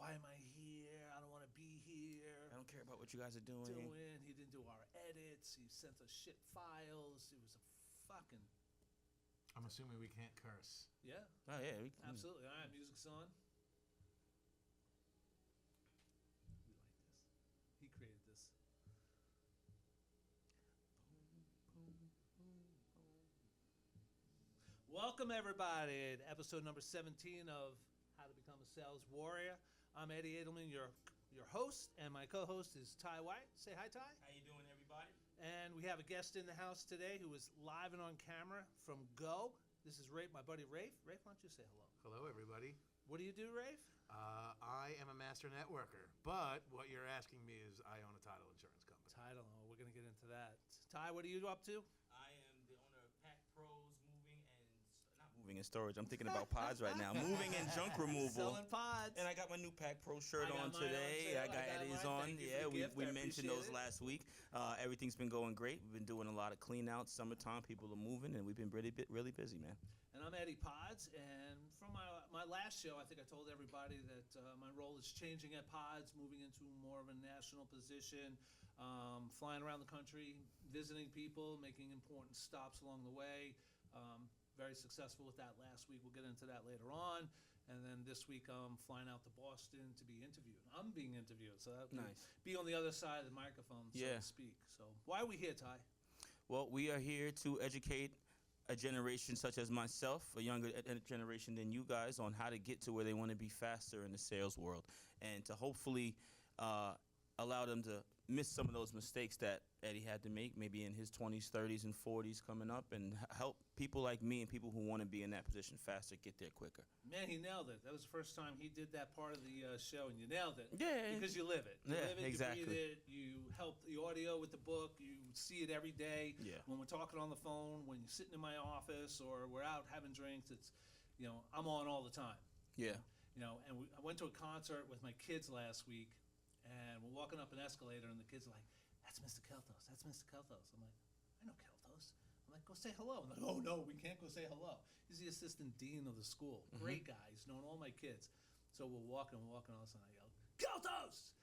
why am I here? I don't want to be here. I don't care about what you guys are doing. He didn't do our edits. He sent us shit files. It was a fucking... I'm assuming we can't curse. Yeah. Oh, yeah. Absolutely. All right, music's on. We like this. He created this. Welcome, everybody, to episode number 17 of How to Become a Sales Warrior. I'm Eddie Edelman, your host, and my co-host is Ty White. Say hi, Ty. How you doing, everybody? And we have a guest in the house today who is live and on camera from Go. This is Rafe, my buddy Rafe. Rafe, why don't you say hello? Hello, everybody. What do you do, Rafe? I am a master networker, but what you're asking me is I own a title insurance company. Title, we're going to get into that. Ty, what are you up to? I am the owner of Pack Pros not moving and storage. I'm thinking about pods right now. Moving and junk removal. Selling pods. And I got my new Pack Pro shirt on today. I got Eddie's on. Yeah, we mentioned those last week. Everything's been going great. We've been doing a lot of clean outs. Summertime, people are moving, and we've been really busy, man. And I'm Eddie Pods, and from my last show, I think I told everybody that my role is changing at Pods, moving into more of a national position, flying around the country, visiting people, making important stops along the way. Very successful with that last week. We'll get into that later on. And then this week, I'm flying out to Boston to be interviewed. I'm being interviewed, so that nice. Be on the other side of the microphone, so to speak. So why are we here, Ty? Well, we are here to educate a generation such as myself, a younger generation than you guys, on how to get to where they want to be faster in the sales world, and to hopefully allow them to miss some of those mistakes that Eddie had to make, maybe in his 20s, 30s, and 40s coming up, and help people like me and people who want to be in that position faster get there quicker. Man, he nailed it. That was the first time he did that part of the show, and you nailed it. Yeah. Because you live it. You live it, exactly. You breathe it, you help the audio with the book, you see it every day. Yeah. When we're talking on the phone, when you're sitting in my office, or we're out having drinks, it's, I'm on all the time. Yeah. And I went to a concert with my kids last week, and we're walking up an escalator, and the kids are like, "That's Mr. Keltos. That's Mr. Keltos." I'm like, "I know Keltos." I'm like, "Go say hello." I'm like, "Oh, no, we can't go say hello." He's the assistant dean of the school. Mm-hmm. Great guy. He's known all my kids. So we're walking, all of a sudden I yell, "Keltos!"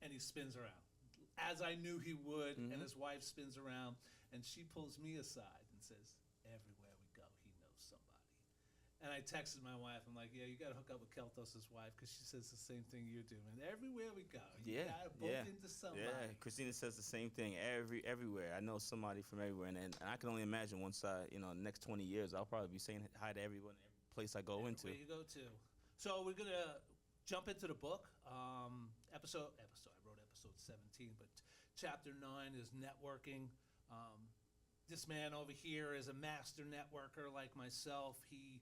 And he spins around, as I knew he would, and his wife spins around, and she pulls me aside and says, "Everywhere we go, he knows somebody." And I texted my wife. I'm like, "Yeah, you got to hook up with Keltos' wife, because she says the same thing you do. And everywhere we go, you got to bump into somebody." Yeah, Christina says the same thing everywhere. I know somebody from everywhere. And I can only imagine once the next 20 years, I'll probably be saying hi to everyone every place I go into. Everywhere you go to. So we're going to jump into the book. Episode, I wrote episode 17, but chapter 9 is networking. This man over here is a master networker like myself. He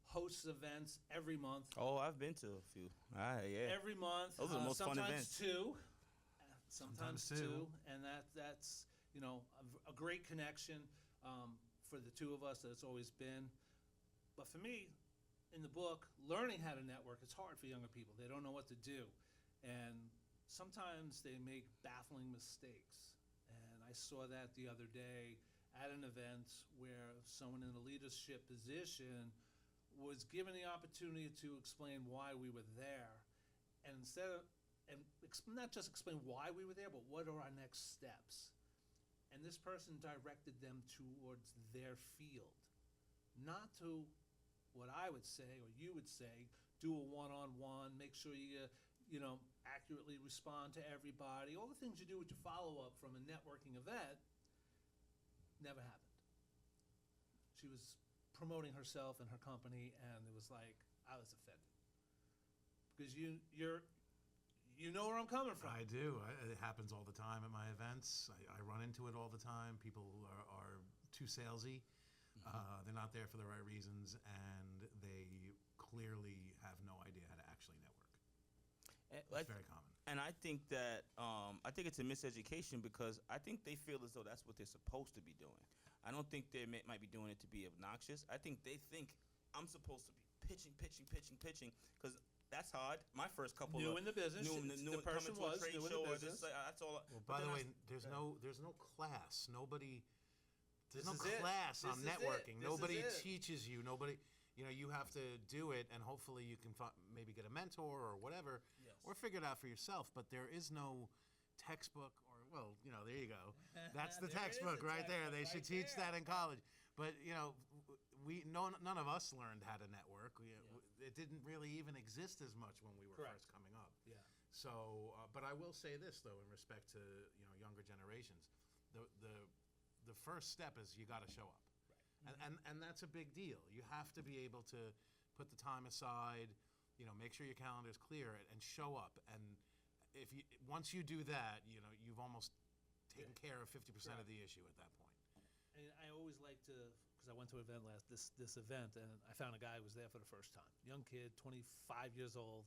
hosts events every month. Oh, I've been to a few. Yeah. Every month. Those are the most fun events. Sometimes two. And that's a great connection for the two of us that it's always been. But for me, in the book, learning how to network, it's hard for younger people. They don't know what to do. And sometimes they make baffling mistakes. And I saw that the other day at an event where someone in a leadership position was given the opportunity to explain why we were there, and not just explain why we were there, but what are our next steps. And this person directed them towards their field, not to what I would say or you would say, do a one-on-one, make sure you accurately respond to everybody. All the things you do with your follow-up from a networking event never happened. She was promoting herself and her company, and it was like, I was offended. Because you know where I'm coming from. I do. It happens all the time at my events. I run into it all the time. People are too salesy. They're not there for the right reasons, and they clearly have no idea how to actually network. It's very common. And I think that it's a miseducation, because I think they feel as though that's what they're supposed to be doing. I don't think they might be doing it to be obnoxious. I think they think I'm supposed to be pitching, because that's hard. My first couple new in the business. The person was new in the business. That's all. Well, by the way, there's no class. There's no class on networking. Nobody teaches you. Nobody. You have to do it, and hopefully you can maybe get a mentor or whatever. Yeah. or figure it out for yourself. But there is no textbook, or well, there you go. That's the There is textbook a right there. They textbook should right teach there. that in college. But none of us learned how to network. It didn't really even exist as much when we were Correct. first coming up. Yeah. So, but I will say this though, in respect to younger generations, the first step is you got to show up, and that's a big deal. You have to be able to put the time aside, make sure your calendar is clear, and show up. And once you do that, you've almost taken care of 50% of the issue at that point. And I always like to, because I went to an event this event, and I found a guy who was there for the first time. Young kid, 25 years old.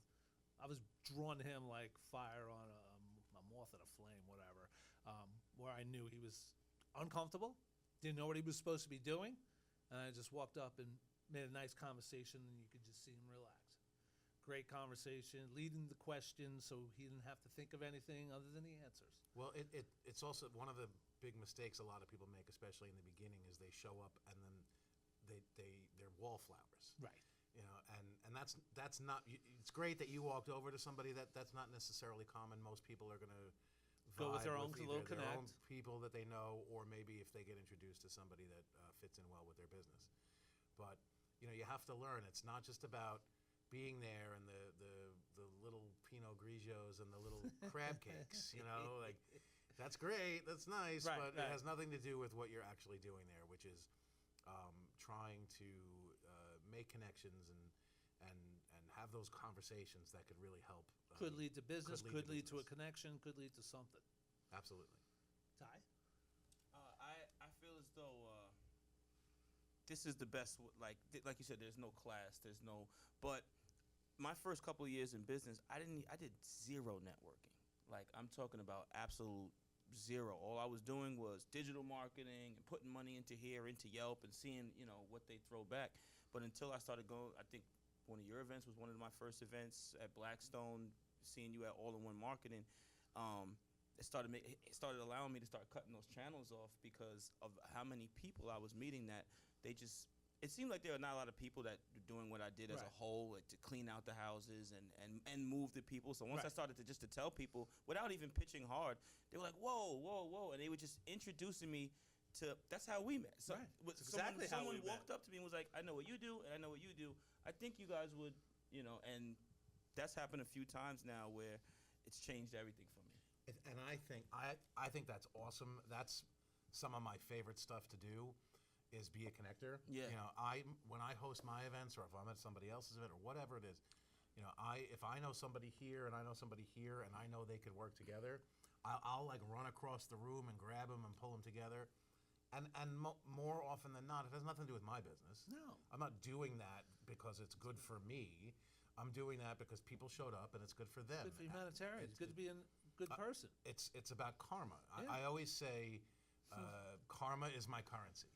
I was drawn to him like fire on a moth at a flame, whatever. Where I knew he was uncomfortable, didn't know what he was supposed to be doing, and I just walked up and made a nice conversation, and you could just see him relax. Great conversation, leading the questions, so he didn't have to think of anything other than the answers. Well, it's also one of the big mistakes a lot of people make, especially in the beginning, is they show up and then they're wallflowers. Right. And that's not. It's great that you walked over to somebody that's not necessarily common. Most people are going to Go with their own little their own connect. people that they know, or maybe if they get introduced to somebody that fits in well with their business. But you have to learn. It's not just about being there and the little Pinot Grigios and the little crab cakes. Like that's great, that's nice, Right, but right. it has nothing to do with what you're actually doing there, which is trying to make connections and have those conversations that could really help. Could lead to business, could lead to a business. connection, could lead to something. Absolutely. Ty? I feel as though this is the best. Like you said, there's no class, But my first couple of years in business, I did zero networking. Like I'm talking about absolute zero. All I was doing was digital marketing and putting money into Yelp and seeing what they throw back. But until I started going, I think one of your events was one of my first events at Blackstone. Seeing you at All-in-One Marketing, it started allowing me to start cutting those channels off because of how many people I was meeting. That it seemed like there were not a lot of people that were doing what I did as a Right. whole, like to clean out the houses and move the people. So once I Right. started to tell people without even pitching hard, they were like, whoa, whoa, whoa, and they were just introducing me to. That's how we met. So Right. with That's exactly how someone we met. walked up to me and was like, I know what you do, and I know what you do. I think you guys would, and that's happened a few times now where it's changed everything for me. And I think that's awesome. That's some of my favorite stuff to do, is be a connector. Yeah. When I host my events, or if I'm at somebody else's event, or whatever it is, if I know somebody here and I know somebody here and I know they could work together, I'll like run across the room and grab them and pull them together. And more often than not, it has nothing to do with my business. No. I'm not doing that because it's good for me. I'm doing that because people showed up and it's good for them. Good for humanitarian. It's good to be a good person. It's about karma. Yeah. I always say karma is my currency.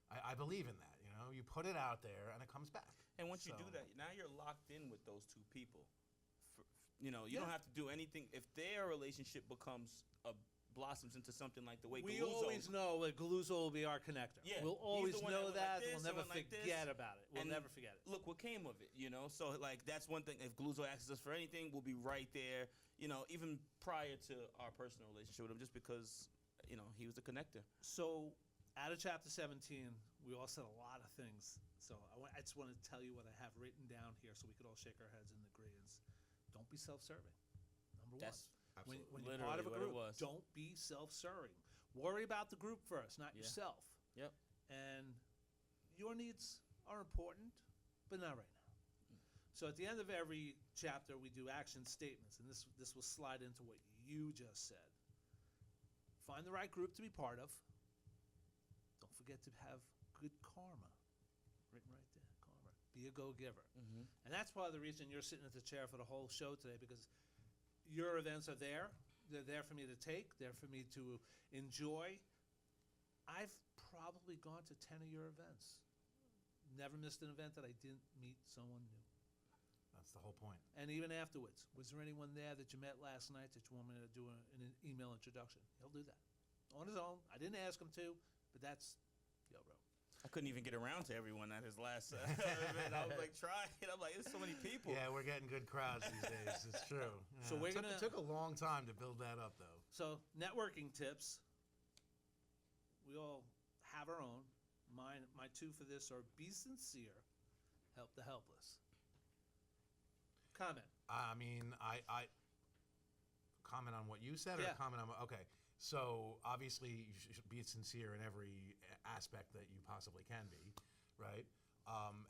I believe in that. You put it out there and it comes back. And once you do So- that, now you're locked in with those two people. You Yeah. don't have to do anything. If their relationship blossoms into something like the way We Galuzzo, always know that Galuzzo will be our connector. Yeah, We'll he's always the one know that went like that. this, We'll never someone like this. forget about it. We'll And never forget it. Look what came of it, So like that's one thing. If Galuzzo asks us for anything, we'll be right there. Even prior to our personal relationship with him, just because he was the connector. So, out of chapter 17, we all said a lot of things. So, I just want to tell you what I have written down here so we could all shake our heads and agree is don't be self-serving. Number That's one. When absolutely you're part of a what it group, was. don't be self-serving. Worry about the group first, not Yeah. yourself. Yep. And your needs are important, but not right now. So at the end of every chapter, we do action statements, and this will slide into what you just said. Find the right group to be part of. Don't forget to have good karma. Written right there, karma. Be a go-giver. Mm-hmm. And that's part of the reason you're sitting at the chair for the whole show today, because your events are there. They're there for me to take. They're for me to enjoy. I've probably gone to 10 of your events. Never missed an event that I didn't meet someone new. That's the whole point. And even afterwards, was there anyone there that you met last night that you want me to do an email introduction? He'll do that. On his own. I didn't ask him to, but that's, bro. I couldn't even get around to everyone at his last event. I was like, trying. I'm like, there's so many people. Yeah, we're getting good crowds these days. It's true. So we're it gonna- took a long time to build that up, though. So networking tips. We all have our own. My two for this are be sincere, help the helpless. Comment. I mean, I comment on what you said, or Yeah. comment on okay. So obviously, you should be sincere in every aspect that you possibly can be, right?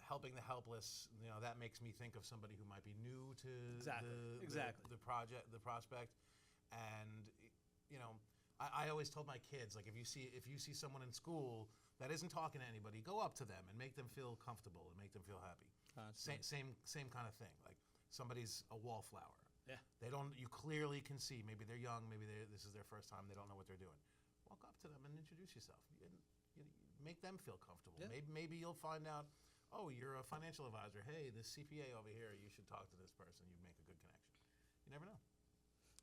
Helping the helpless, that makes me think of somebody who might be new to the project, the prospect, and I always told my kids, like, if you see someone in school that isn't talking to anybody, go up to them and make them feel comfortable and make them feel happy. Same kind of thing. Like, somebody's a wallflower. Yeah. You clearly can see, maybe they're young, maybe this is their first time, they don't know what they're doing. Walk up to them and introduce yourself. Make them feel comfortable. Yeah. Maybe you'll find out, oh, you're a financial advisor. Hey, this CPA over here, you should talk to this person. You'd make a good connection. You never know.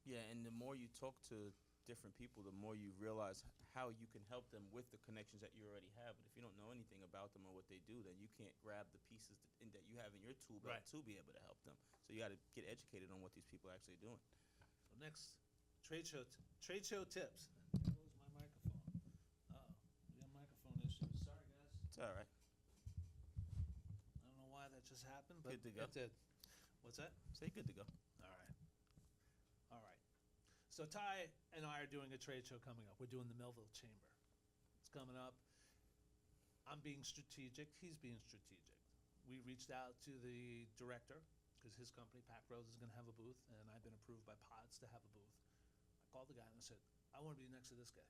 Yeah, and the more you talk to different people, the more you realize how you can help them with the connections that you already have. But if you don't know anything about them or what they do, then you can't grab the pieces that you have in your tool belt Right. to be able to help them. So you got to get educated on what these people are actually doing. So next, trade show tips. There goes my microphone. Uh-oh, we got microphone issues. Sorry, guys. It's all right. I don't know why that just happened, but Good to go. it did. What's that? Say good to go. All right. All right. So Ty and I are doing a trade show coming up. We're doing the Melville Chamber. It's coming up. I'm being strategic. He's being strategic. We reached out to the director because his company, Pack Rose, is going to have a booth, and I've been approved by Pods to have a booth. I called the guy and I said, I want to be next to this guy.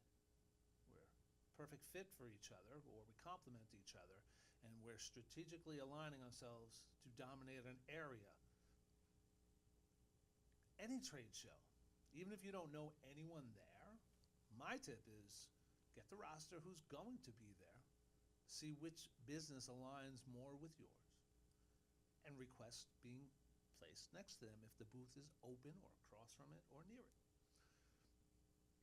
We're perfect fit for each other, or we complement each other, and we're strategically aligning ourselves to dominate an area. Any trade show, even if you don't know anyone there, my tip is get the roster who's going to be there, see which business aligns more with yours, and request being placed next to them if the booth is open or across from it or near it.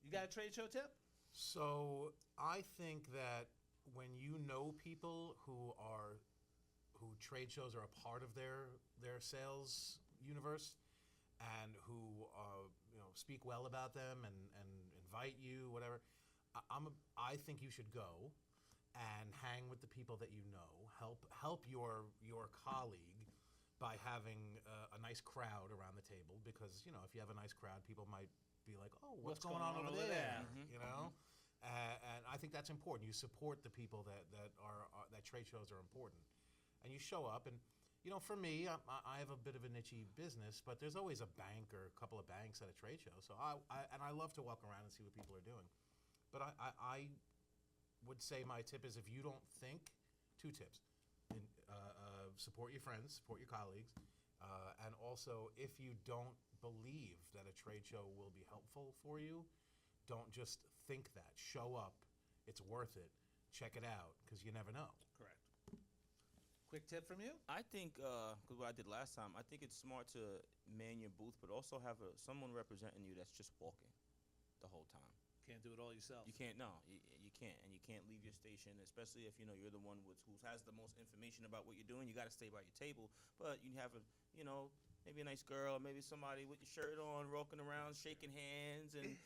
You got a trade show tip? So I think that when you know people who trade shows are a part of their sales universe, and who speak well about them and invite you, whatever, I think you should go and hang with the people that you know. Help your colleague by having a nice crowd around the table, because if you have a nice crowd, people might be like, oh, what's going on over there? And I think that's important. You support the people that trade shows are important, and you show up. And for me, I have a bit of a niche-y business, but there's always a bank or a couple of banks at a trade show. So I love to walk around and see what people are doing. But I would say my tip is, if you don't think, two tips: support your friends, support your colleagues, and also, if you don't believe that a trade show will be helpful for you, don't just think that. Show up. It's worth it. Check it out, because you never know. Correct. Quick tip from you? I think, because what I did last time, I think it's smart to man your booth, but also have someone representing you that's just walking the whole time. Can't do it all yourself. You can't, no, you can't, and you can't leave your station, especially if you're the one who has the most information about what you're doing. You got to stay by your table, but you have maybe a nice girl, maybe somebody with your shirt on, walking around, shaking hands, and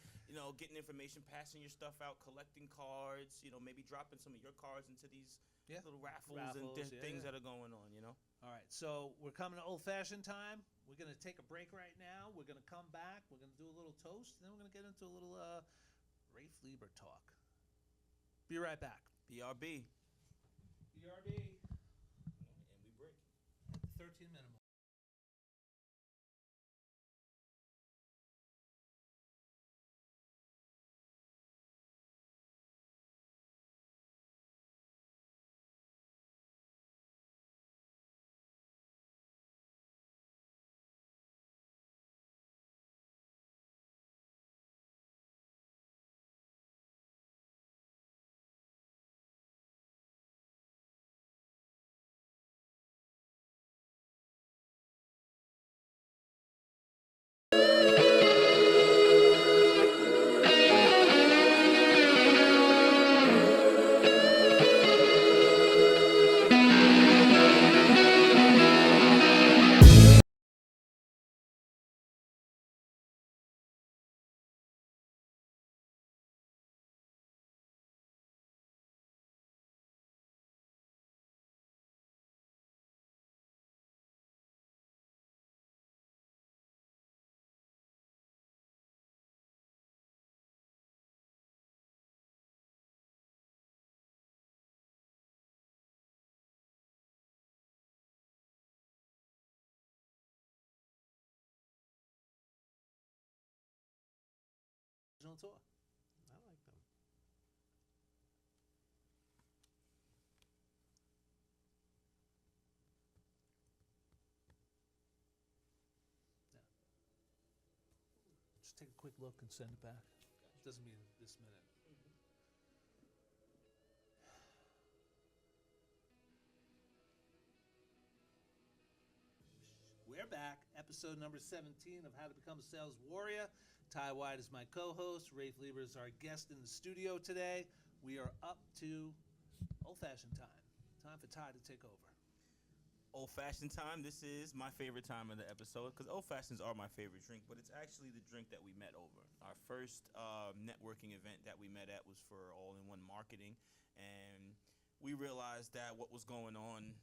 getting information, passing your stuff out, collecting cards. Maybe dropping some of your cards into these little raffles and things that are going on. All right, so we're coming to old-fashioned time. We're going to take a break right now. We're going to come back. We're going to do a little toast, and then we're going to get into a little Rafe Lieber talk. Be right back. BRB. BRB. And we break. At the 13-minute mark. final tour. I like them. Just take a quick look and send it back. Doesn't mean this minute. We're back, episode number 17 of How to Become a Sales Warrior. Ty White is my co-host. Rafe Lieber is our guest in the studio today. We are up to old-fashioned time. Time for Ty to take over. Old-fashioned time. This is my favorite time of the episode because old-fashions are my favorite drink, but it's actually the drink that we met over. Our first networking event that we met at was for all-in-one marketing, and we realized that what was going on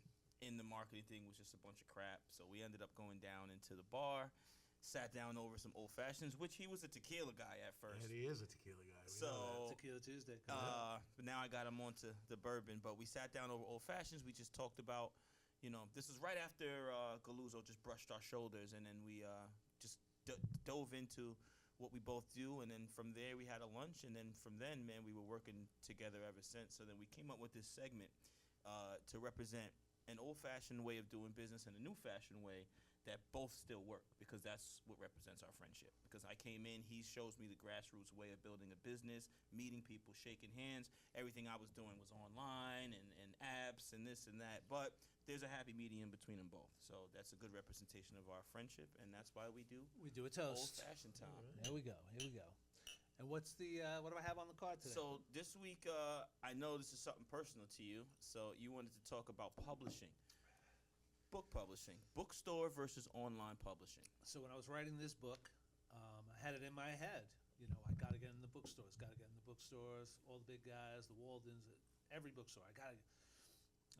in the marketing thing was just a bunch of crap. So we ended up going down into the bar, sat down over some old-fashions, which he was a tequila guy at first. And he is a tequila guy. We know So Tequila Tuesday. but now I got him onto the bourbon. But we sat down over old-fashions. We just talked about, this was right after Galuzzo just brushed our shoulders, and then we just dove into what we both do, and then from there we had a lunch, and then from then, man, we were working together ever since. So then we came up with this segment to represent an old-fashioned way of doing business and a new-fashioned way that both still work, because that's what represents our friendship. Because I came in, he shows me the grassroots way of building a business, meeting people, shaking hands. Everything I was doing was online and apps and this and that. But there's a happy medium between them both. So that's a good representation of our friendship, and that's why we do a toast. old-fashioned time. Here we go. And what's what do I have on the card today? So this week, I know this is something personal to you. So you wanted to talk about publishing, book publishing, bookstore versus online publishing. So when I was writing this book, I had it in my head. I got to get in the bookstores. All the big guys, the Waldens, every bookstore. I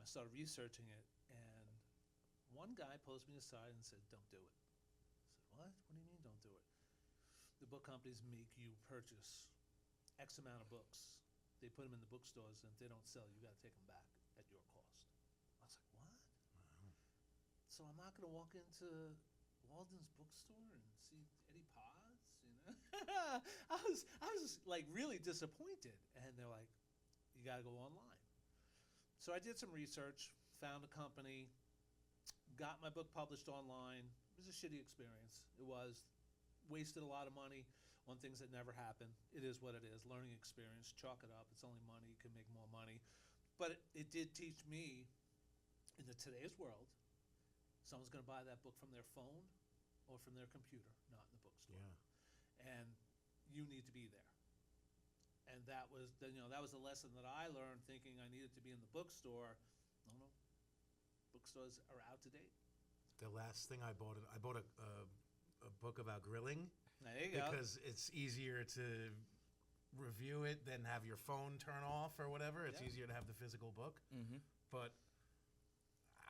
started researching it, and one guy pulled me aside and said, "Don't do it." I said, "What? What do you mean, don't do it?" The book companies make you purchase X amount of books. They put them in the bookstores, and if they don't sell, you got to take them back at your cost. I was like, "What?" Wow. So I'm not going to walk into Walden's bookstore and see Eddie Pods, I was like really disappointed, and they're like, "You got to go online." So I did some research, found a company, got my book published online. It was a shitty experience. It was. Wasted a lot of money on things that never happened. It is what it is. Learning experience. Chalk it up. It's only money. You can make more money. But it did teach me, in today's world, someone's going to buy that book from their phone or from their computer, not in the bookstore. Yeah. And you need to be there. And that was a lesson that I learned, thinking I needed to be in the bookstore. No. Bookstores are out to date. The last thing I bought a book about grilling. There you go. Because it's easier to review it than have your phone turn off or whatever. It's easier to have the physical book. Mm-hmm. But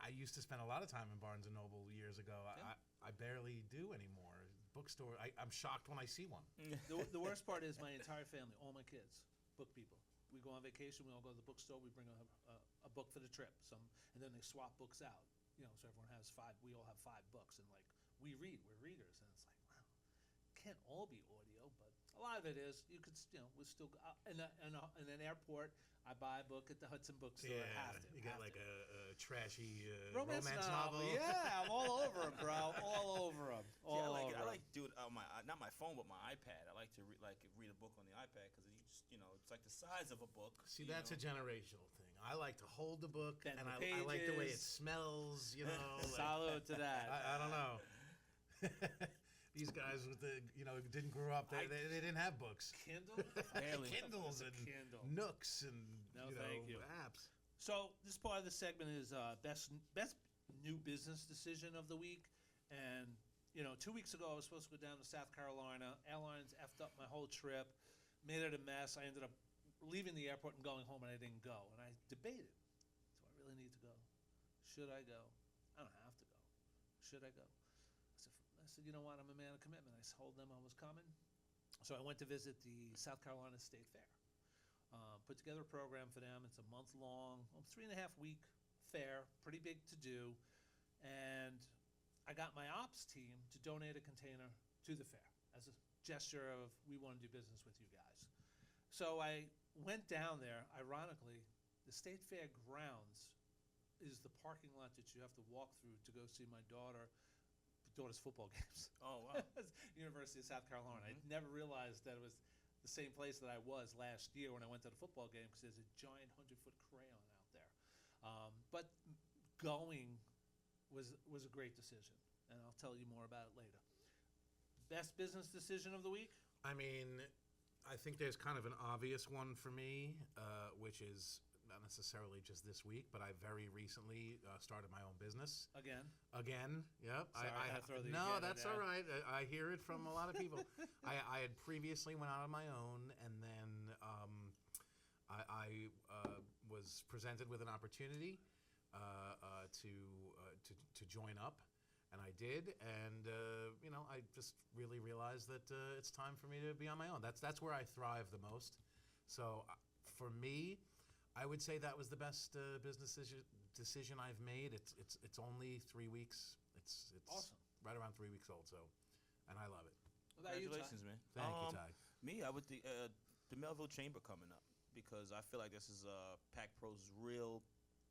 I used to spend a lot of time in Barnes & Noble years ago. Yeah. I barely do anymore. Bookstore, I'm shocked when I see one. The worst part is my entire family, all my kids, book people. We go on vacation, we all go to the bookstore, we bring a book for the trip, and then they swap books out. So everyone has five, we all have 5 books, and we're readers, and it's like, wow, can't all be audio, but a lot of it is. You could, we're still, in an airport, I buy a book at the Hudson bookstore. Yeah, I have to. you got like a trashy romance novel. Yeah, I'm all over them, bro. All over them. I like do it on my not my phone, but my iPad. I like to read a book on the iPad because you just it's like the size of a book. See, that's a generational thing. I like to hold the book, Bend and the I like the way it pages. smells. Salute to that. I don't know. These guys with didn't grow up. They didn't have books. Kindle? Barely. Kindles and Kindle. Nooks and Thank you. apps. So this part of the segment is best new business decision of the week, and 2 weeks ago I was supposed to go down to South Carolina. Airlines effed up my whole trip, made it a mess. I ended up leaving the airport and going home, and I didn't go. And I debated: do I really need to go? Should I go? I don't have to go. Should I go? I said, you know what? I'm a man of commitment. I told them I was coming, so I went to visit the South Carolina State Fair. Put together a program for them. It's a month-long, 3.5-week fair, pretty big to do. And I got my ops team to donate a container to the fair. as a gesture of we want to do business with you guys. So I went down there. Ironically, the State Fair grounds is the parking lot that you have to walk through to go see my daughter's football games. Oh, wow. University of South Carolina. I never realized that it was the same place that I was last year when I went to the football game, because there's a giant 100-foot crayon out there. But going was a great decision, and I'll tell you more about it later. Best business decision of the week? I mean, I think there's kind of an obvious one for me, which is not necessarily just this week, but I very recently started my own business. Again, yep. Sorry, I had to throw the no, again that's in all there. right. I hear it from a lot of people. I had previously went out on my own, and then I was presented with an opportunity to join up, and I did, and I just really realized that it's time for me to be on my own. That's where I thrive the most. So for me, I would say that was the best business decision I've made. It's only 3 weeks. It's Awesome. right around 3 weeks old. So, and I love it. What about you, Ty? Congratulations, man. Thank you, Ty. Me, I would the Melville Chamber coming up, because I feel like this is Pac Pro's real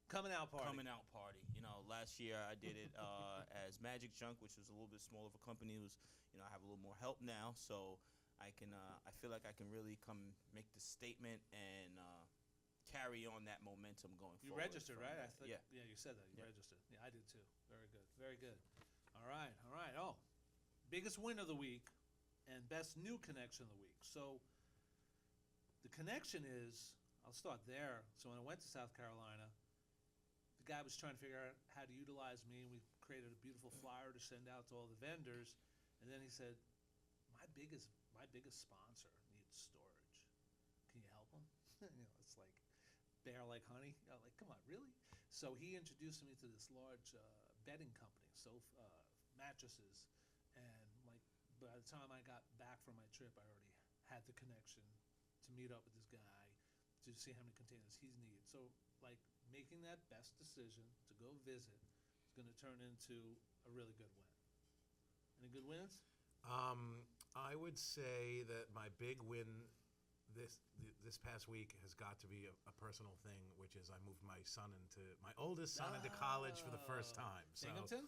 Coming out party. You know, last year I did it as Magic Junk, which was a little bit smaller of a company. It was, I have a little more help now, so I can. I feel like I can really come make the statement and carry on that momentum going You forward. registered, right? I think, Yeah. you said that. You Yeah. registered. Yeah, I did too. Very good. Very good. All right. Oh, biggest win of the week and best new connection of the week. So the connection is, I'll start there. So when I went to South Carolina, the guy was trying to figure out how to utilize me, and we created a beautiful flyer to send out to all the vendors. And then he said, my biggest sponsor needs storage. Can you help him? It's like bear like honey. Like, come on, really? So he introduced me to this large bedding company, mattresses, and like by the time I got back from my trip, I already had the connection to meet up with this guy to see how many containers he needed. So like making that best decision to go visit is going to turn into a really good win. Any good wins? I would say that my big win this past week has got to be a personal thing, which is I moved my oldest son into college for the first time. So, Binghamton?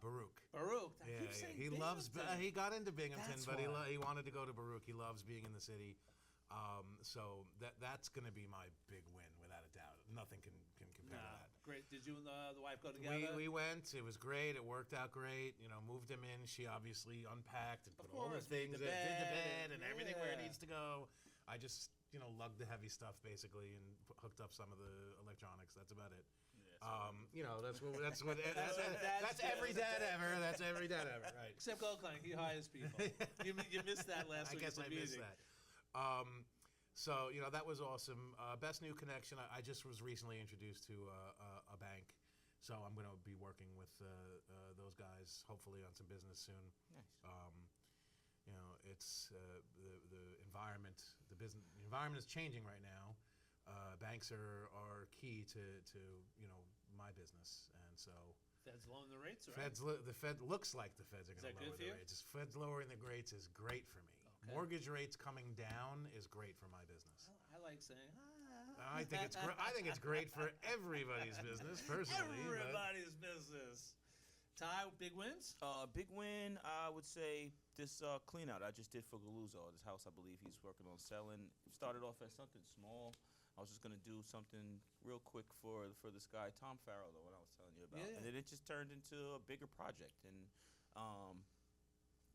Baruch. Baruch. I Yeah, keep saying he loves. Binghamton. He got into Binghamton, That's but why. he wanted to go to Baruch. He loves being in the city. So that's going to be my big win, without a doubt. Nothing can compare to that. Great. Did you and the wife go together? We went. It was great. It worked out great. Moved him in. She obviously unpacked and Of put all the course, made things, the did the bed, bed and everything where it yeah. needs to go. I just lugged the heavy stuff basically and hooked up some of the electronics. That's about it. That's every dad ever. That's every dad ever. Right. Except Goldklang, he hires people. you missed that last I week. guess at I the missed meeting. that. So that was awesome. Best new connection. I just was recently introduced to a bank, so I'm going to be working with those guys hopefully on some business soon. Nice. It's the environment. The environment is changing right now. Banks are key to my business, and so. Fed's lowering the rates, right? The Fed looks like the Feds are Is going that to good lower for the you? rates. Fed's lowering the rates is great for me. Okay. Mortgage rates coming down is great for my business. I like saying, I think it's great. I think it's great for everybody's business, personally. but- everybody's business. Ty, big wins? Big win, I would say this clean out I just did for Galuzzo. This house I believe he's working on selling. Started off as something small. I was just gonna do something real quick for this guy Tom Farrell, though, what I was telling you about, Yeah. and then it just turned into a bigger project, and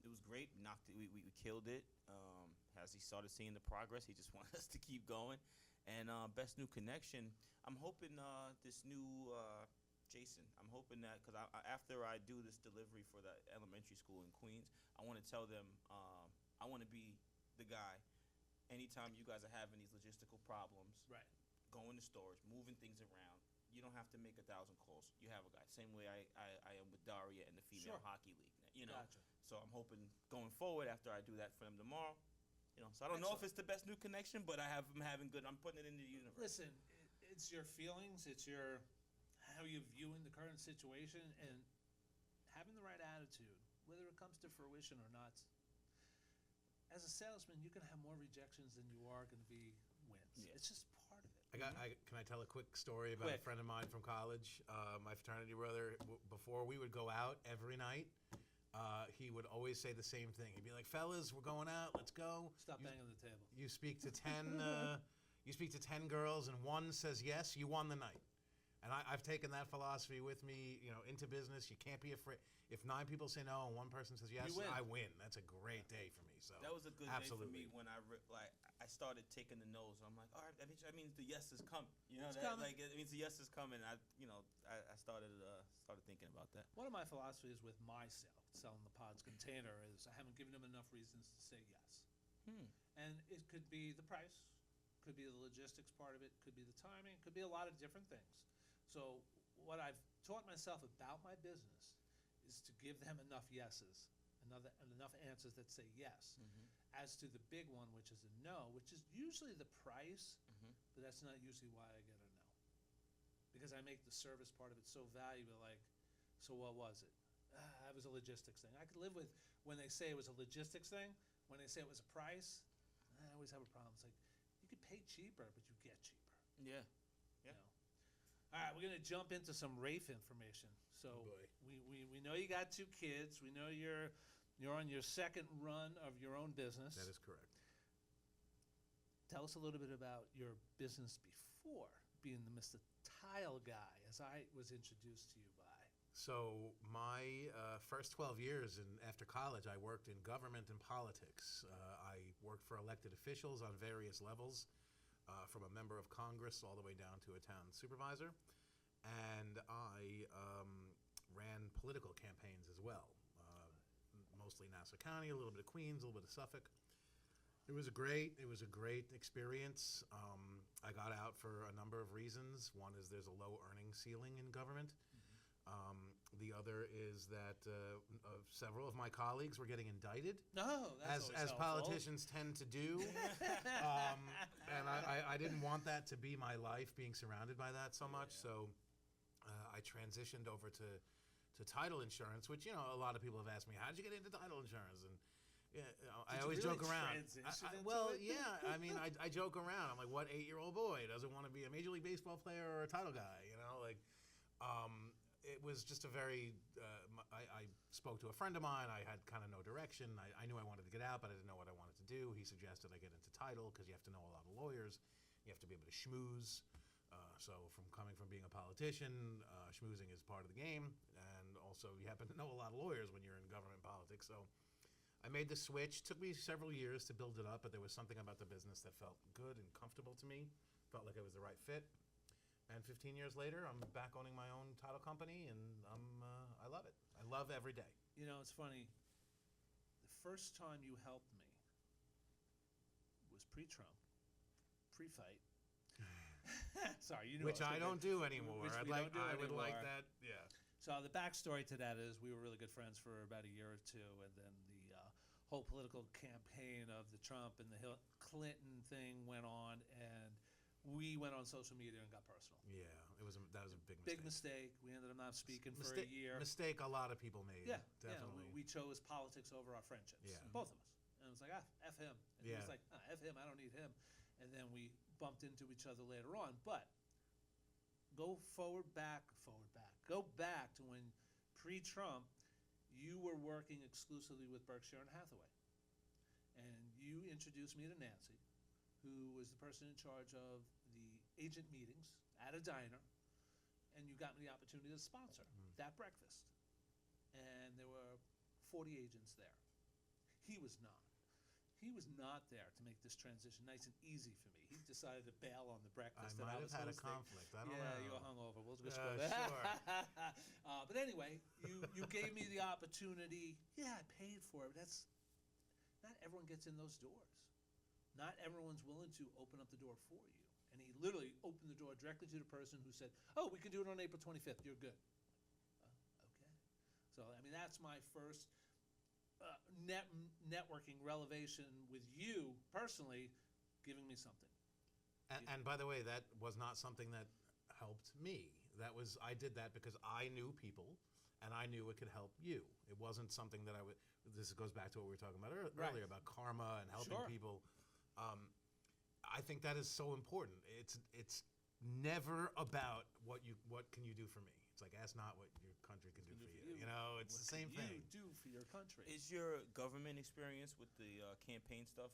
it was great. We killed it. As he started seeing the progress, he just wanted us to keep going. And best new connection, I'm hoping this new Jason. I'm hoping that because after I do this delivery for the elementary school in Queens, I want to tell them I want to be the guy. Anytime you guys are having these logistical problems, Right. going to storage, moving things around, you don't have to make 1,000 calls. You have a guy. Same way I am with Daria and the female Sure. hockey league. Gotcha. So I'm hoping going forward after I do that for them tomorrow. So I don't know if it's the best new connection, but I'm having good. I'm putting it into the universe. Listen, it's your feelings, it's your how you're viewing the current situation, and having the right attitude, whether it comes to fruition or not. as a salesman, you're going to have more rejections than you are going to be wins. Yeah. It's just part of it. Can I tell a quick story about Quick. a friend of mine from college? My fraternity brother, before we would go out every night, he would always say the same thing. He'd be like, "Fellas, we're going out. Let's go." Stop banging the table. You speak to 10 you speak to 10 girls and one says yes, you won the night. And I've taken that philosophy with me, into business. You can't be afraid. If 9 people say no and one person says yes, You win. I win. That's a great day for me. So That was a good absolutely. day for me when I started taking the no's. I'm like, all right, that means the yes is coming. It's coming. Like it means the yes is coming. I started thinking about that. One of my philosophies with my selling the pods container is I haven't given them enough reasons to say yes. And it could be the price, could be the logistics part of it, could be the timing, could be a lot of different things. So what I've taught myself about my business is to give them enough yeses, enough answers that say yes. As to the big one, which is a no, which is usually the price, but that's not usually why I get a no. Because I make the service part of it so valuable, like, so what was it? It was a logistics thing. I could live with when they say it was a logistics thing. When they say it was a price, I always have a problem. It's like, you could pay cheaper, but you get cheaper. Yeah. You know? All right, we're going to jump into some Rafe information. So boy. we know you got 2 kids. We know you're on your second run of your own business. That is correct. Tell us a little bit about your business before being the Mr. Tile guy, as I was introduced to you by. So my first 12 years after college, I worked in government and politics. I worked for elected officials on various levels, from a member of Congress all the way down to a town supervisor. And I ran political campaigns as well, mostly Nassau County, a little bit of Queens, a little bit of Suffolk. It was a great experience. I got out for a number of reasons. One is there's a low earning ceiling in government. The other is that several of my colleagues were getting indicted, No, that's as politicians tend to do. And I didn't want that to be my life, being surrounded by that so much. Yeah. So I transitioned over to title insurance, which a lot of people have asked me, "How did you get into title insurance?" And I always joke around. I mean, I joke around. I'm like, what 8-year-old boy doesn't want to be a Major League Baseball player or a title guy? It was just a very. I spoke to a friend of mine. I had kind of no direction. I knew I wanted to get out, but I didn't know what I wanted to do. He suggested I get into title because you have to know a lot of lawyers. You have to be able to schmooze. So coming from being a politician, schmoozing is part of the game, and also you happen to know a lot of lawyers when you're in government politics. So I made the switch. Took me several years to build it up, but there was something about the business that felt good and comfortable to me. Felt like it was the right fit. And 15 years later, I'm back owning my own title company, and I love it. I love every day. It's funny. The first time you helped me was pre-Trump, pre-fight. Sorry, Which I don't do anymore. Which I would like that. Yeah. So the backstory to that is we were really good friends for about a year or two, and then the whole political campaign of the Trump and the Clinton thing went on, and we went on social media and got personal. Yeah, that was a big mistake. Big mistake. We ended up not speaking for a year. Mistake a lot of people made. Yeah, definitely. We chose politics over our friendships. Yeah. Both of us. And it was like, F him. And he Yeah. was like, F him, I don't need him. And then we bumped into each other later on. But go back. Go back to when pre-Trump, you were working exclusively with Berkshire and Hathaway. And you introduced me to Nancy, who was the person in charge of the agent meetings at a diner, and you got me the opportunity to sponsor that breakfast. And there were 40 agents there. He was not. He was not there to make this transition nice and easy for me. He decided to bail on the breakfast. I might have had a hosting. conflict. I don't know. Yeah, you were hungover. We'll just go Sure. But anyway, you gave me the opportunity. Yeah, I paid for it. But not everyone gets in those doors. Not everyone's willing to open up the door for you. And he literally opened the door directly to the person who said, "Oh, we can do it on April 25th. You're good." Okay. So I mean, that's my first networking relevation with you personally, giving me something. And by the way, that was not something that helped me. I did that because I knew people and I knew it could help you. It wasn't something that I would. This goes back to what we were talking about Right. earlier about karma and helping Sure. people. I think that is so important. It's never about what can you do for me. It's like ask not what your country can do for you. You know, it's the same What thing. can you do for your country? Is your government experience with the campaign stuff,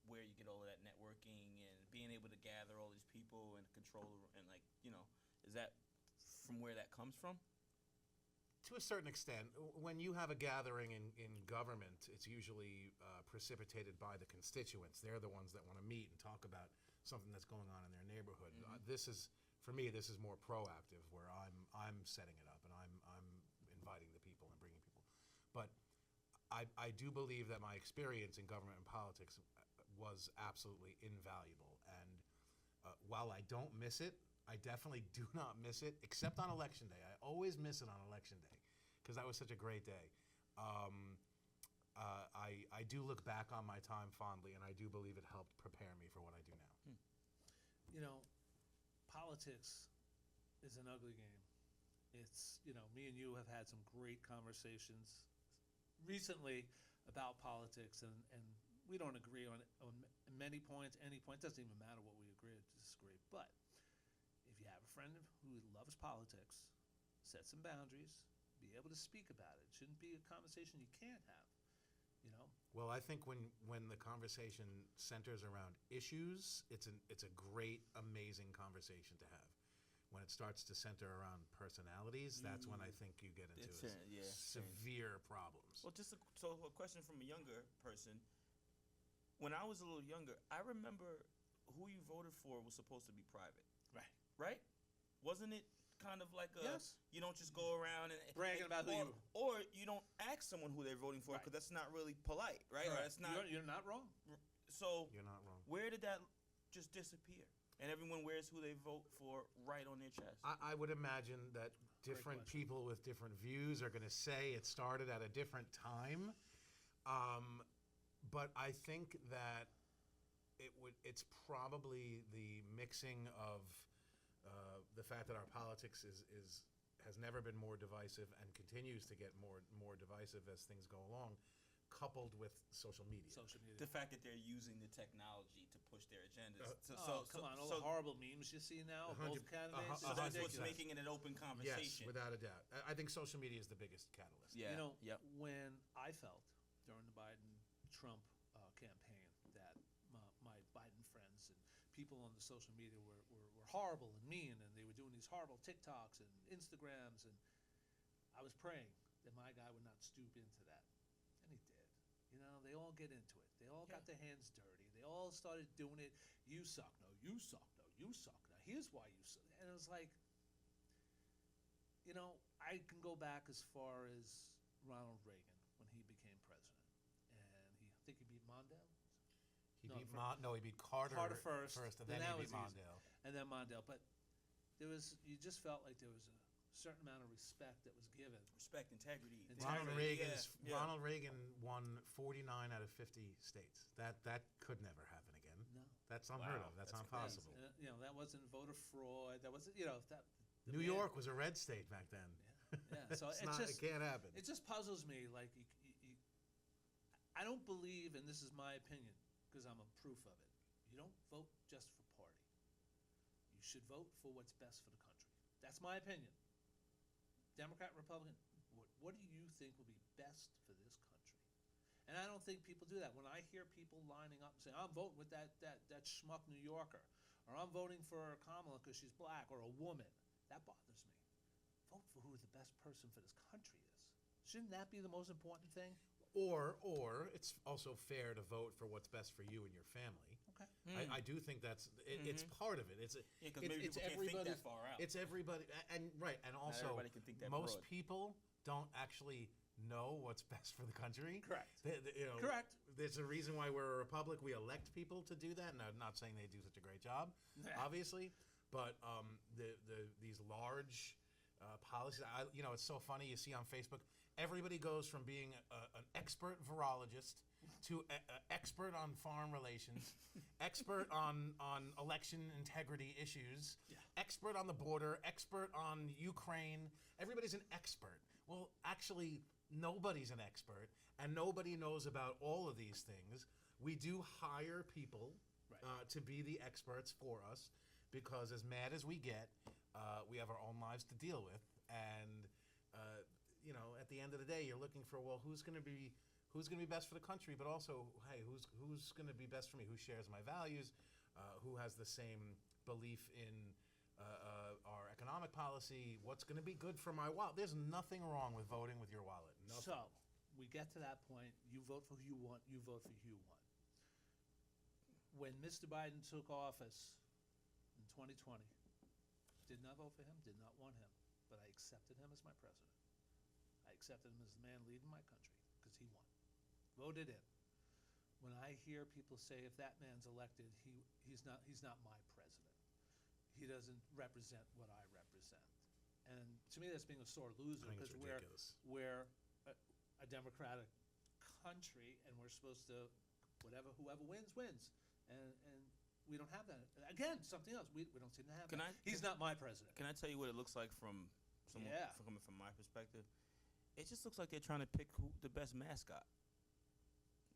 where you get all of that networking and being able to gather all these people and control and is that from where that comes from? To a certain extent, when you have a gathering in government, it's usually precipitated by the constituents. They're the ones that want to meet and talk about something that's going on in their neighborhood. This is, for me, this is more proactive, where I'm setting it up and I'm inviting the people and bringing people. But I do believe that my experience in government and politics was absolutely invaluable. And while I don't miss it, I definitely do not miss it, except on Election Day. I always miss it on Election Day because that was such a great day. I do look back on my time fondly, and I do believe it helped prepare me for what I do now. You know, politics is an ugly game. It's, me and you have had some great conversations recently about politics, and we don't agree on many points, any point. It doesn't even matter what we agree or disagree. But if you have a friend who loves politics, set some boundaries, be able to speak about it. It shouldn't be a conversation you can't have, Well, I think when the conversation centers around issues, it's a great, amazing conversation to have. When it starts to center around personalities, that's when I think you get into severe problems. Well, so a question from a younger person. When I was a little younger, I remember who you voted for was supposed to be private. Right? Wasn't it kind of like Yes. You don't just go around and Bragging about who you... or you don't ask someone who they're voting for because that's not really polite, right? Or that's not. You're not wrong. So You're not wrong. where did that just disappear? And everyone wears who they vote for right on their chest. I would imagine that different people with different views are going to say it started at a different time, but I think that it's probably the mixing of the fact that our politics has never been more divisive and continues to get more divisive as things go along, coupled with social media. The fact that they're using the technology to push their agendas. Come on, all the horrible memes you see now of both candidates. So that's what's making it an open conversation. Yes, without a doubt. I think social media is the biggest catalyst. Yeah. When I felt during the Biden-Trump campaign that my Biden friends and people on the social media were horrible and mean, and they were doing these horrible TikToks and Instagrams, and I was praying that my guy would not stoop into that, and he did. They all get into it. They all got their hands dirty. They all started doing it. You suck. No, you suck. No, you suck. Now here's why you suck. And it was like, I can go back as far as Ronald Reagan when he became president, and I think he beat Mondale. He beat Carter first, and then he beat Mondale. And then Mondale. But you just felt like there was a certain amount of respect that was given. Respect, integrity. Ronald Reagan won 49 out of 50 states. That could never happen again. No. That's unheard of. That's not possible. That wasn't voter fraud. That wasn't, New York was a red state back then. Yeah. So it can't happen. It just puzzles me. Like, I don't believe, and this is my opinion, because I'm a proof of it. You don't vote just for party. You should vote for what's best for the country. That's my opinion. Democrat, Republican, what do you think will be best for this country? And I don't think people do that. When I hear people lining up and saying, I'm voting with that schmuck New Yorker, or I'm voting for Kamala because she's black, or a woman, that bothers me. Vote for who the best person for this country is. Shouldn't that be the most important thing? Or it's also fair to vote for what's best for you and your family. Okay. I do think it's part of it. It's maybe people can't think that far out. It's everybody, and also everybody can think that most broad. people don't actually know what's best for the country. Correct. Correct. There's a reason why we're a republic. We elect people to do that, and I'm not saying they do such a great job, obviously, but these large policies. It's so funny. You see on Facebook, everybody goes from being an expert virologist to expert on foreign relations, expert on election integrity issues, expert on the border, expert on Ukraine. Everybody's an expert. Well, actually, nobody's an expert, and nobody knows about all of these things. We do hire people to be the experts for us, because as mad as we get, we have our own lives to deal with, and at the end of the day, you're looking for, well, who's going to be best for the country, but also, hey, who's going to be best for me? Who shares my values? Who has the same belief in our economic policy? What's going to be good for my wallet? There's nothing wrong with voting with your wallet. Nothing. So we get to that point. You vote for who you want. You vote for who you want. When Mr. Biden took office in 2020, did not vote for him, did not want him, but I accepted him as my president. I accepted him as the man leading my country because he won. Voted in. When I hear people say, if that man's elected, he's not my president. He doesn't represent what I represent. And to me, that's being a sore loser, because we're a democratic country, and we're supposed to, whoever wins, wins. And we don't have that. Again, something else. We don't seem to have that. He's not my president. Can I tell you what it looks like from coming from my perspective? It just looks like they're trying to pick the best mascot.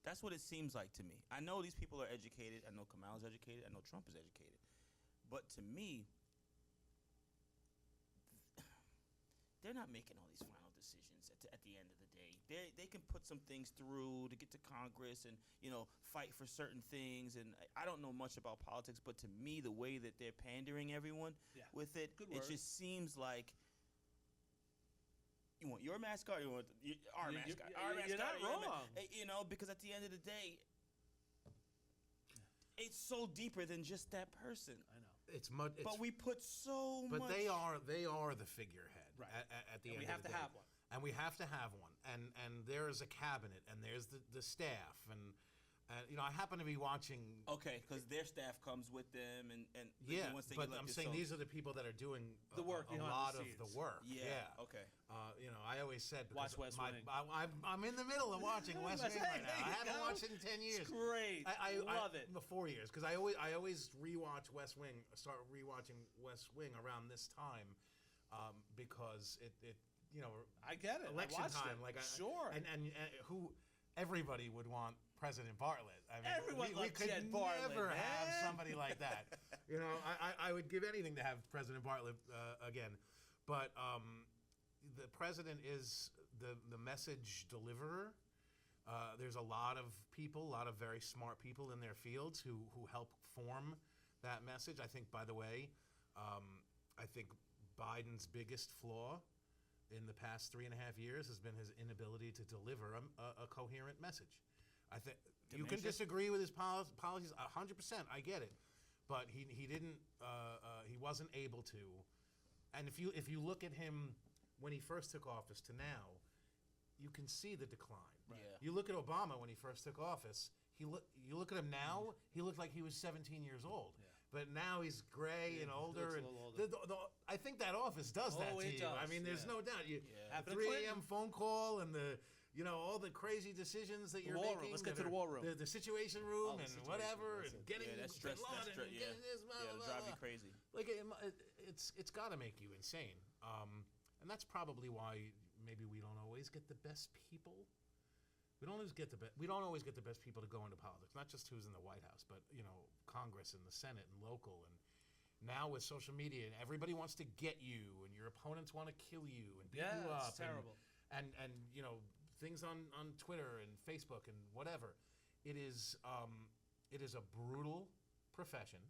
That's what it seems like to me. I know these people are educated. I know Kamala's educated. I know Trump is educated. But to me, they're not making all these final decisions at the end of the day. They can put some things through to get to Congress and, fight for certain things. And I don't know much about politics, but to me, the way that they're pandering everyone with it, it just seems like, you want your mascot, you want our mascot. Our mascot. You're not wrong. Because at the end of the day, it's so deeper than just that person. I know. But we put so much. But they are the figurehead at the end of the day. We have to have one. And we have to have one. And there's a cabinet, and there's the staff, and I happen to be watching. Okay, because their staff comes with them, and once they but get elected, I'm saying these are the people that are doing the work, a lot of the work. Yeah. Okay. I always said, watch West Wing. I'm in the middle of watching West Wing right now. I haven't watched it in 10 years. It's great. I love it. 4 years, because I always rewatch West Wing. Start rewatching West Wing around this time, because it I get it. Election I watched time, it. sure. And who everybody would want President Bartlett. I mean, everyone we could Jed Bartlett, never man. have somebody like that. I would give anything to have President Bartlett again, but the president is the message deliverer. There's a lot of people, a lot of very smart people in their fields who help form that message. I think, by the way, I think Biden's biggest flaw in the past 3.5 years has been his inability to deliver a coherent message. I think you can disagree with his policies 100%. I get it, but he didn't. He wasn't able to. And if you look at him when he first took office to now, you can see the decline. Right. Yeah. You look at Obama when he first took office. You look at him now. He looked like he was 17 years old. Yeah. But now he's gray and older, and I think that office does that to you. I mean, there's no doubt. The 3 a.m. phone call and all the crazy decisions that you're making. Let's get to the war room. The situation room and whatever, and getting that's stress. getting this, it'll drive you crazy. Like it's got to make you insane. And that's probably why maybe we don't always get the best people. We don't always get the best people to go into politics. Not just who's in the White House, but Congress and the Senate and local. And now with social media, and everybody wants to get you, and your opponents want to kill you and beat you up. It's terrible. And things on Twitter and Facebook and whatever. It is a brutal profession.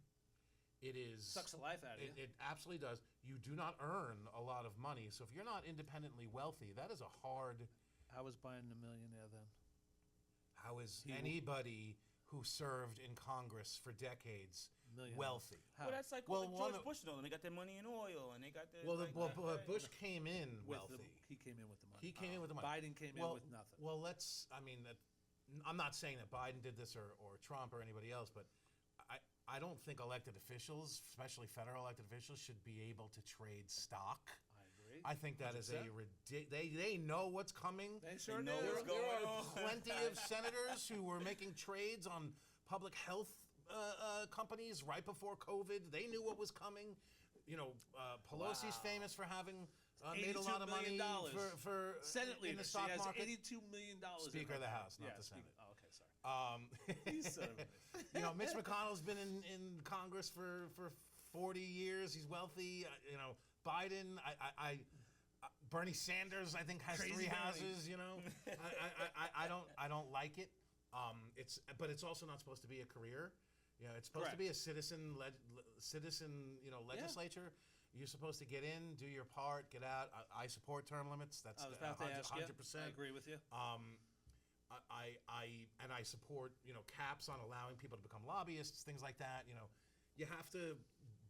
It sucks the life out of you. It absolutely does. You do not earn a lot of money, so if you're not independently wealthy, that is a hard. How was Biden a millionaire then? How is anybody who served in Congress for decades wealthy? Well, that's like George Bush, though. They got their money in oil, and they got their. Bush came in wealthy. He came in with the money. He came in with the money. Biden came in with nothing. Well, I'm not saying that Biden did this or Trump or anybody else, but I don't think elected officials, especially federal elected officials, should be able to trade stock. I agree. I think that is a 100%. they know what's coming. They sure know do. what's There going are on. plenty of senators who were making trades on public health companies right before COVID. They knew what was coming. You know, Pelosi's Wow. famous for having made a lot of $82 million. money for Senate in leader. the stock she has market. $82 million. Speaker of the House, not yeah, the Senate. Oh, okay, sorry. You son of a bitch. You know, Mitch McConnell's been in Congress for 40 years. He's wealthy. You know, Biden. Bernie Sanders, I think, has Crazy 3 Bernie. houses. You know, I don't like it. But it's also not supposed to be a career. You know, it's supposed to be a citizen legislature. You're supposed to get in, do your part, get out. I support term limits. That's I was about to ask you. 100%. I agree with you. I support caps on allowing people to become lobbyists, things like that. You know, you have to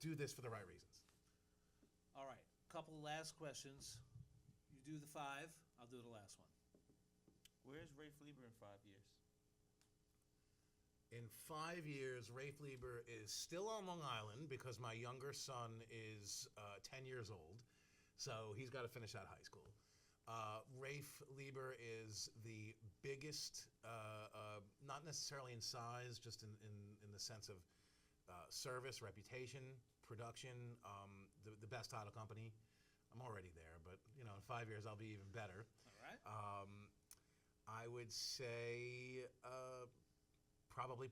do this for the right reasons. All right, couple of last questions. You do the 5. I'll do the last one. Where's Rafe Lieber in 5 years? In 5 years, Rafe Lieber is still on Long Island because my younger son is 10 years old, so he's got to finish out high school. Rafe Lieber is the biggest, not necessarily in size, just in the sense of service, reputation, production, the best title company. I'm already there, but in 5 years I'll be even better. All right. I would say probably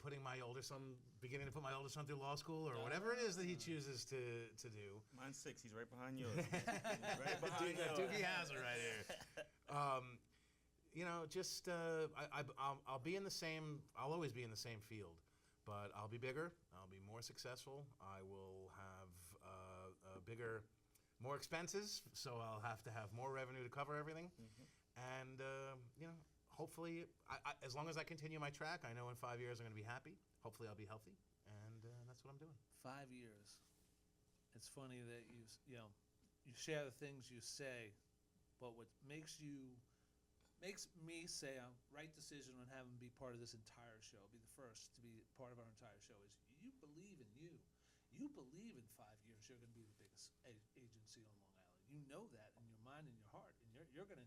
beginning to put my older son through law school or whatever it is that he chooses to do. Mine's 6. He's right behind yours. Right behind yours. Doogie has it right here. I'll be in the same. I'll always be in the same field, but I'll be bigger. I'll be more successful. I will have more expenses, so I'll have to have more revenue to cover everything. And hopefully, as long as I continue my track, I know in 5 years I'm going to be happy. Hopefully, I'll be healthy, and that's what I'm doing. 5 years. It's funny that you share the things you say, but what makes me say a right decision on having be part of this entire show, be the first to be part of our entire show, is you believe in you. You believe in 5 years you're going to be the biggest agency on Long Island. You know that in your mind and your heart, and you're going to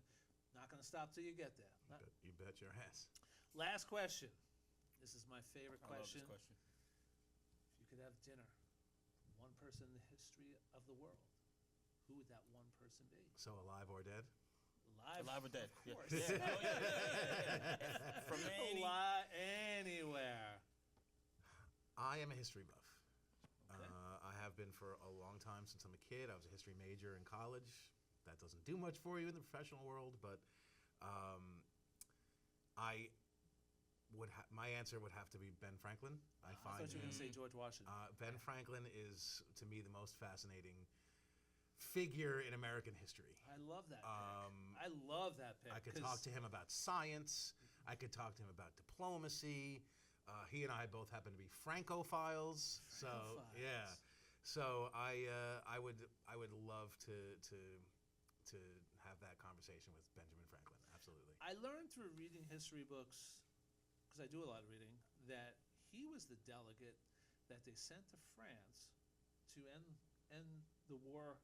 not going to stop till you get there. You bet your ass. Last question. This is my favorite I love question. this question. If you could have dinner with one person in the history of the world, who would that one person be? So alive or dead? Alive or dead? Of course. Yeah. Oh, yeah. From Anywhere. I am a history buff. Okay. I have been for a long time since I'm a kid. I was a history major in college. That doesn't do much for you in the professional world, but my answer would have to be Ben Franklin. I thought you were going to say George Washington. Ben Franklin is, to me, the most fascinating figure in American history. I love that pick. I love that pick. I could talk to him about science. I could talk to him about diplomacy. He and I both happen to be Francophiles. So yeah. So I would love to have that conversation with Benjamin Franklin. Absolutely. I learned through reading history books, because I do a lot of reading, that he was the delegate that they sent to France to end the war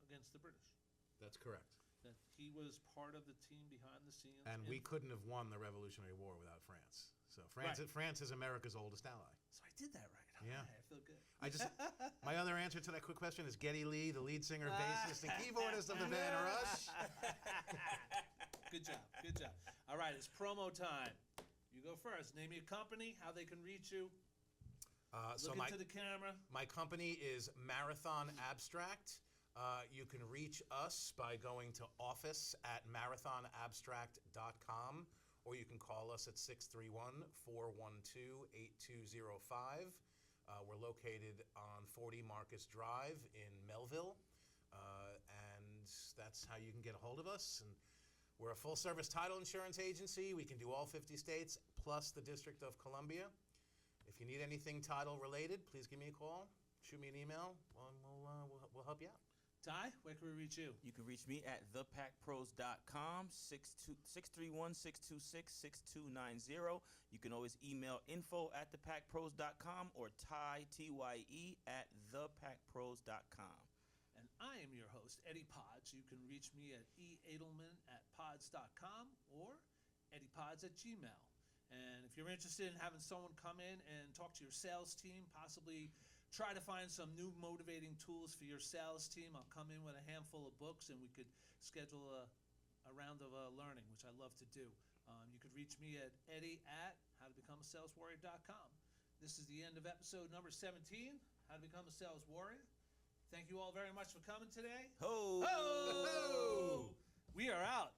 against the British. That's correct. That he was part of the team behind the scenes. And we couldn't have won the Revolutionary War without France. So France is America's oldest ally. So I did that right. Yeah. Right, I feel good. My other answer to that quick question is Geddy Lee, the lead singer, bassist, and keyboardist of the band Rush. Good job. Good job. All right, it's promo time. You go first. Name your company, how they can reach you. Look into the camera. My company is Marathon Abstract. You can reach us by going to office@marathonabstract.com, or you can call us at 631-412-8205. We're located on 40 Marcus Drive in Melville, and that's how you can get a hold of us. And we're a full-service title insurance agency. We can do all 50 states, plus the District of Columbia. If you need anything title-related, please give me a call. Shoot me an email, and we'll help you out. Ty, where can we reach you? You can reach me at thepackpros.com, 631-626-6290. You can always email info@thepackpros.com or Ty, Tye, @thepackpros.com. And I am your host, Eddie Pods. You can reach me at eadelman@pods.com or eddiepods@gmail. And if you're interested in having someone come in and talk to your sales team, possibly try to find some new motivating tools for your sales team, I'll come in with a handful of books and we could schedule a round of learning, which I love to do. You could reach me at eddie@howtobecomeasaleswarrior.com. This is the end of episode number 17, How to Become a Sales Warrior. Thank you all very much for coming today. Ho! Ho! We are out.